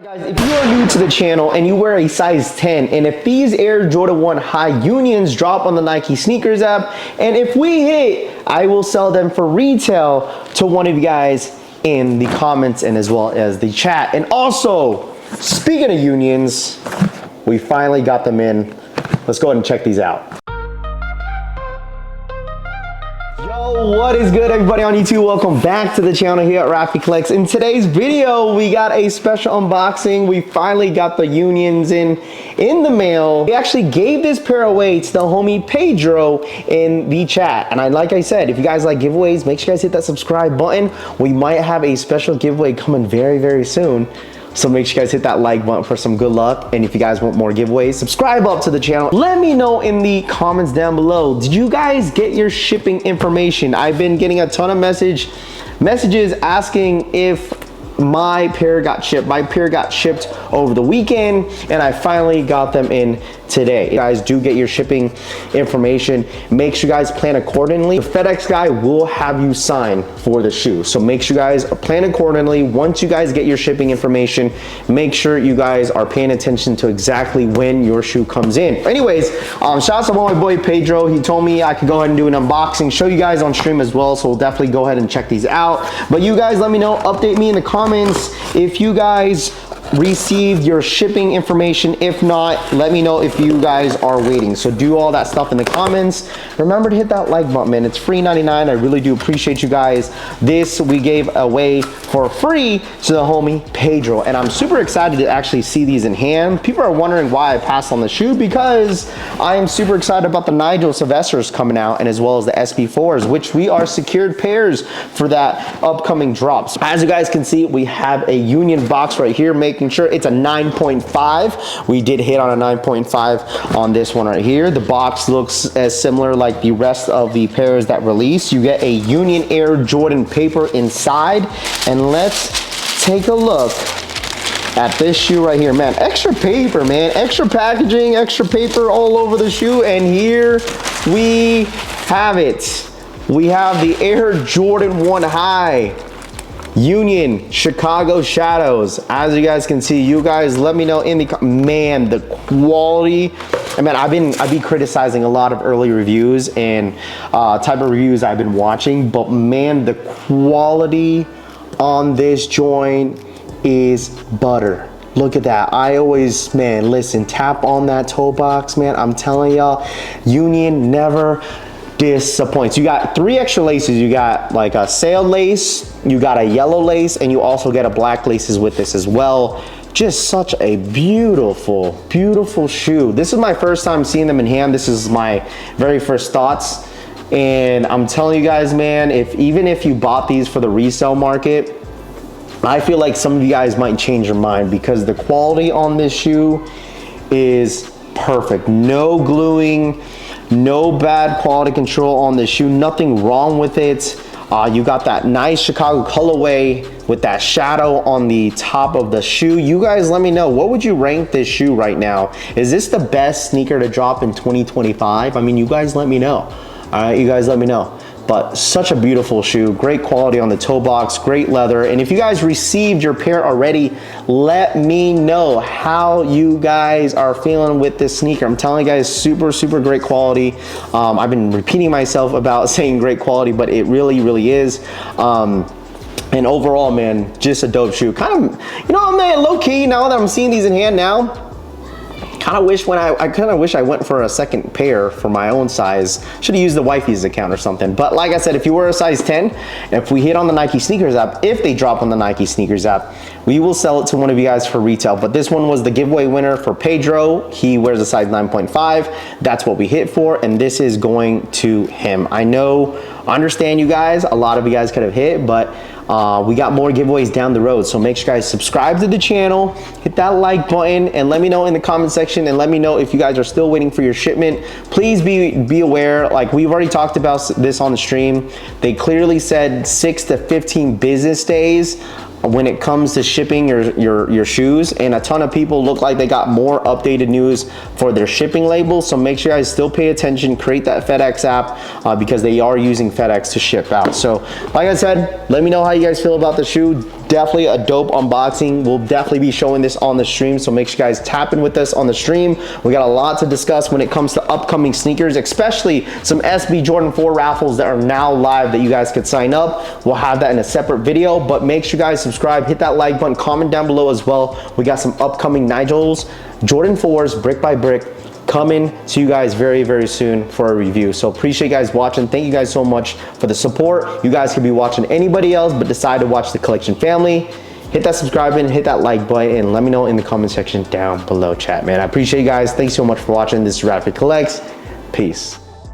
Guys, if you are new to the channel and you wear a size 10, and if these Air Jordan 1 High Unions drop on the Nike sneakers app, and if we hit, I will sell them for retail to one of you guys in the comments and as well as the chat. And also, speaking of unions, we finally got them in. Let's go ahead and check these out. Yo, what is good, everybody on YouTube? Welcome back to the channel here at Rafi Collects. In today's video, we got a special unboxing. We finally got the unions in the mail. We actually gave this pair away to the homie Pedro in the chat. And like I said, if you guys like giveaways, make sure you guys hit that subscribe button. We might have a special giveaway coming very, very soon. So make sure you guys hit that like button for some good luck. And if you guys want more giveaways, subscribe up to the channel. Let me know in the comments down below, did you guys get your shipping information? I've been getting a ton of messages asking if my pair got shipped. My pair got shipped over the weekend and I finally got them in today. You guys do get your shipping information. Make sure you guys plan accordingly. The FedEx guy will have you sign for the shoe. So make sure you guys plan accordingly. Once you guys get your shipping information, make sure you guys are paying attention to exactly when your shoe comes in. Anyways, shout out to my boy Pedro. He told me I could go ahead and do an unboxing, show you guys on stream as well. So we'll definitely go ahead and check these out. But you guys let me know, update me in the comments if you guys received your shipping information. If not, let me know if you guys are waiting. So do all that stuff in the comments. Remember to hit that like button, man. It's free 99. I really do appreciate you guys. This we gave away for free to the homie Pedro, and I'm super excited to actually see these in hand. People are wondering why I passed on the shoe, because I am super excited about the Nigel Sylvesters coming out, and as well as the SB4s, which we are secured pairs for that upcoming drops. As you guys can see, we have a union box right here, making sure it's a 9.5. We did hit on a 9.5 on this one right here. The box looks as similar like the rest of the pairs that release. You get a Union Air Jordan paper inside, and let's take a look at this shoe right here, man. Extra paper, man. Extra packaging, extra paper all over the shoe, and here we have it. We have the Air Jordan 1 High Union Chicago Shadows. As you guys can see, you guys let me know in the man, the quality. I mean, I've been criticizing a lot of early reviews and type of reviews I've been watching, but man, the quality on this joint is butter. Look at that. I always, man, listen, tap on that toe box, man. I'm telling y'all, Union never disappoints. You got 3 extra laces. You got like a sail lace, you got a yellow lace, and you also get a black laces with this as well. Just such a beautiful, beautiful shoe. This is my first time seeing them in hand. This is my very first thoughts. And I'm telling you guys, man, even if you bought these for the resale market, I feel like some of you guys might change your mind, because the quality on this shoe is perfect. No gluing, no bad quality control on the shoe, nothing wrong with it. You got that nice Chicago colorway with that shadow on the top of the shoe. You guys let me know, what would you rank this shoe right now? Is this the best sneaker to drop in 2025? I mean, you guys let me know. All right, you guys let me know. But such a beautiful shoe, great quality on the toe box, great leather. And if you guys received your pair already, let me know how you guys are feeling with this sneaker. I'm telling you guys, super, super great quality. I've been repeating myself about saying great quality, but it really, really is. And overall, man, just a dope shoe. Kind of, you know, man, low key, now that I'm seeing these in hand now, I kind of wish I went for a second pair for my own size. Should have used the wifey's account or something. But like I said, if you were a size 10, if we hit on the Nike sneakers app, if they drop on the Nike sneakers app, we will sell it to one of you guys for retail. But this one was the giveaway winner for Pedro. He wears a size 9.5. That's what we hit for, and this is going to him. I understand you guys, a lot of you guys could have hit, but we got more giveaways down the road. So make sure you guys subscribe to the channel, hit that like button, and let me know in the comment section, and let me know if you guys are still waiting for your shipment. Please be aware, like we've already talked about this on the stream, they clearly said 6 to 15 business days when it comes to shipping your shoes, and a ton of people look like they got more updated news for their shipping labels. So make sure you guys still pay attention, create that FedEx app because they are using FedEx to ship out. So like I said, let me know how you guys feel about the shoe. definitely a dope unboxing. We'll definitely be showing this on the stream, so make sure you guys tap in with us on the stream. We got a lot to discuss when it comes to upcoming sneakers, especially some SB Jordan 4 raffles that are now live that you guys could sign up. We'll have that in a separate video, but make sure you guys subscribe, hit that like button, comment down below as well. We got some upcoming Nigels Jordan 4s brick by brick coming to you guys very, very soon for a review. So appreciate you guys watching. Thank you guys so much for the support. You guys could be watching anybody else, but decide to watch the Collection family. Hit that subscribe button, hit that like button, and let me know in the comment section down below, chat, man. I appreciate you guys. Thanks so much for watching. This is Rapid Collects. Peace.